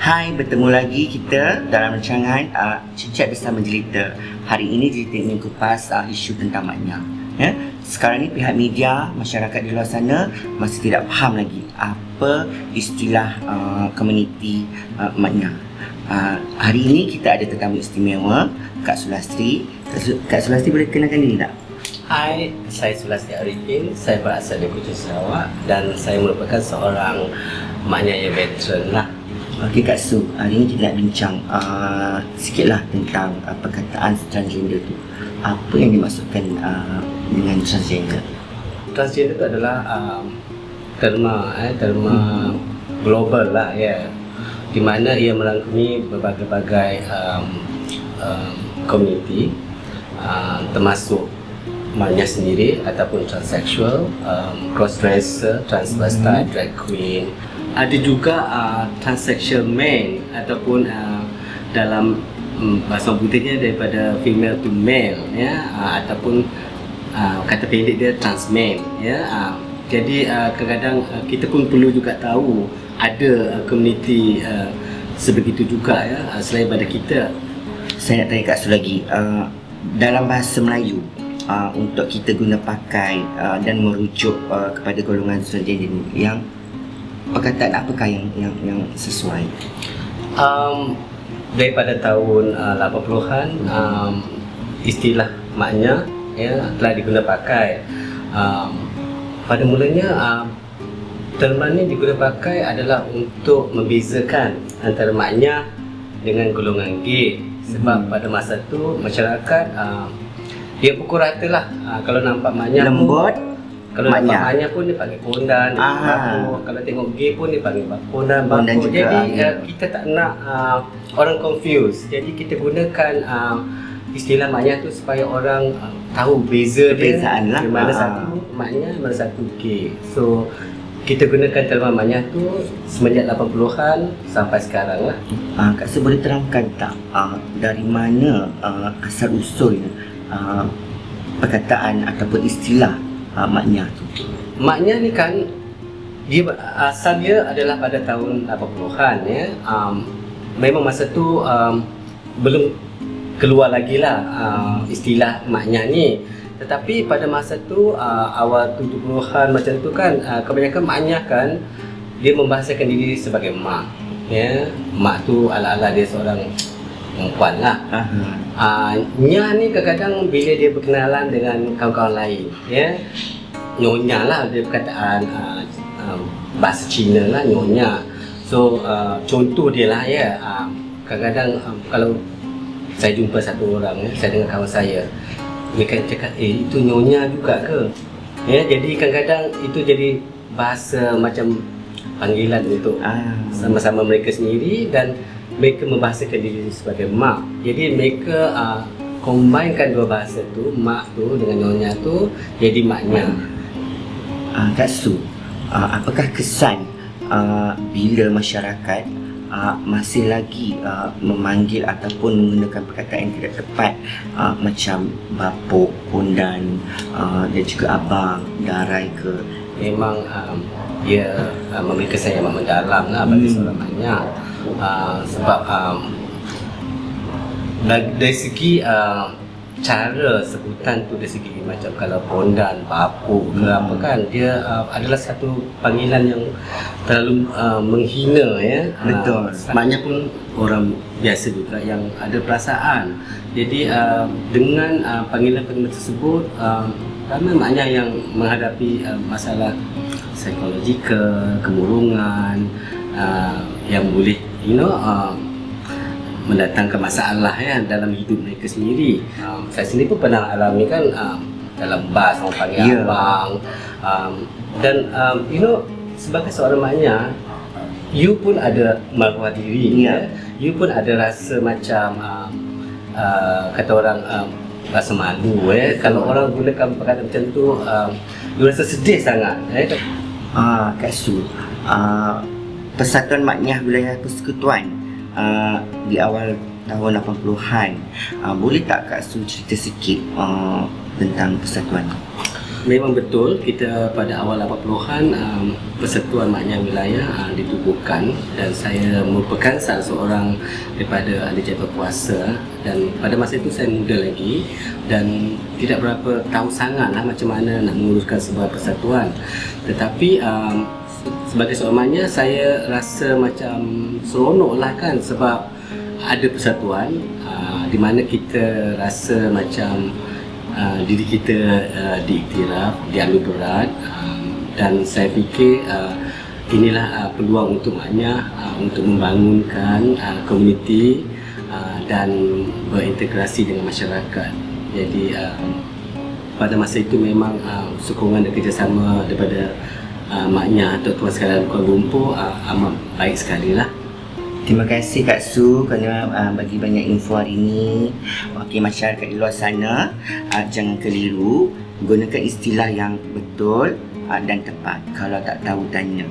Hai, bertemu lagi kita dalam rancangan Cincang Bersama Jelita. Hari ini Jelita ingin kupas isu tentang maknya. Ya? Sekarang ni pihak media, masyarakat di luar sana masih tidak faham lagi apa istilah komuniti maknya. Hari ini kita ada tetamu istimewa, Kak Sulastri. Kak Sulastri boleh kenalkan diri tak? Hai, saya Sulastri Arifin. Saya berasal dari Kuching, Sarawak dan saya merupakan seorang maknya yang veteran lah. Okey Kak Su, hari ini kita nak bincang sikitlah tentang perkataan transgender tu. Apa yang dimaksudkan dengan transgender? Transgender itu adalah terma global lah, ya, di mana ia merangkumi berbagai-bagai komuniti, termasuk maknya sendiri ataupun transseksual, crossdresser, transvestite, drag queen. Ada juga transsexual men ataupun dalam bahasa putihnya daripada female to male, ya, ataupun kata pendek dia trans men, ya. Jadi kadang-kadang kita pun perlu juga tahu ada komuniti sebegitu juga, ya, selain pada kita. Saya nak tanya Kak Su lagi, dalam bahasa Melayu, untuk kita guna pakai dan merujuk kepada golongan transgender yang perkataan apakah yang sesuai? Daripada tahun 80-an, istilah maknya, ya, telah diguna pakai. Pada mulanya terma ini diguna pakai adalah untuk membezakan antara maknya dengan golongan gay. Sebab pada masa itu masyarakat dia pukul rata lah. Kalau nampak maknya lembut, kalau nampak maknya pun dia panggil pondan, kalau tengok gay pun dia panggil pondan, bako. Jadi kita tak nak orang confuse. Jadi kita gunakan istilah maknya tu supaya orang tahu beza dia, lah. mana satu maknya, mana satu gay. So kita gunakan terma maknya tu semenjak 80-an sampai sekarang lah. Kak Su boleh terangkan tak dari mana asal usul perkataan ataupun istilah maknya tu? Maknya ni kan dia asal dia adalah pada tahun 80-an, ya. Memang masa tu belum keluar lagi lah istilah maknya ni. Tetapi pada masa tu awal 70-an macam tu kan, kebanyakan maknya kan dia membahasakan diri sebagai mak, ya. Mak tu ala-ala dia seorang perempuan lah. Nya ni kadang-kadang bila dia berkenalan dengan kawan-kawan lain, ya, nyonya lah, dia perkataan bahasa Cina lah, nyonya. So contoh dia lah, ya, kadang-kadang kalau saya jumpa satu orang, ya, saya dengan kawan saya, dia kan cakap, itu nyonya juga ke? Ya, jadi kadang-kadang itu jadi bahasa macam panggilan untuk sama-sama mereka sendiri, dan mereka membahasakan diri sebagai mak. Jadi mereka combinekan dua bahasa tu, mak tu dengan nyonya tu, jadi maknya. Kak Su, apakah kesan bila masyarakat masih lagi memanggil ataupun menggunakan perkataan yang tidak tepat, macam bapuk, pondan, dan juga abang, darai ke? Memang Dia memberi kesan yang mendalam lah bagi seorang maknya. Sebab dari segi cara sebutan tu, dari segi macam kalau pondan, bapuk ke apa kan, dia adalah satu panggilan yang terlalu menghina, ya. Betul. Maknya pun orang biasa juga yang ada perasaan. Jadi dengan panggilan-panggilan tersebut, ramai maknya yang menghadapi masalah psikologikal, kemurungan, yang boleh mendatangkan masalah, ya, dalam hidup mereka sendiri. Saya sendiri pun pernah alami kan, dalam bas orang panggil abang, dan sebagai seorang maknya, you pun ada maruah diri, ya. You pun ada rasa macam kata orang rasa malu, ya. Kalau orang gunakan perkataan macam tu, you rasa sedih sangat, ya. Kak Su, Persatuan Maknya Wilayah Persekutuan di awal tahun 80-an, boleh tak Kak Su cerita sikit tentang persatuan? Memang betul kita pada awal 80-an Persatuan Maknya Wilayah ditubuhkan, dan saya merupakan salah seorang daripada ahli jawatankuasa, dan pada masa itu saya muda lagi dan tidak berapa tahu sangatlah macam mana nak menguruskan sebuah persatuan. Tetapi sebagai seorang maknya saya rasa macam seronok lah kan, sebab ada persatuan di mana kita rasa macam diri kita diiktiraf, diambil berat, dan saya fikir inilah peluang untuk maknya untuk membangunkan komuniti dan berintegrasi dengan masyarakat. Jadi pada masa itu memang sokongan dan kerjasama daripada maknya atau tuan sekalian Kuala Lumpur amat baik sekali lah. Terima kasih Kak Su kerana bagi banyak info hari ini. Okey, masyarakat di luar sana, jangan keliru, gunakan istilah yang betul dan tepat. Kalau tak tahu tanya.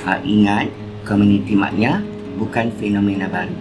Ingat, komuniti maknya bukan fenomena baru.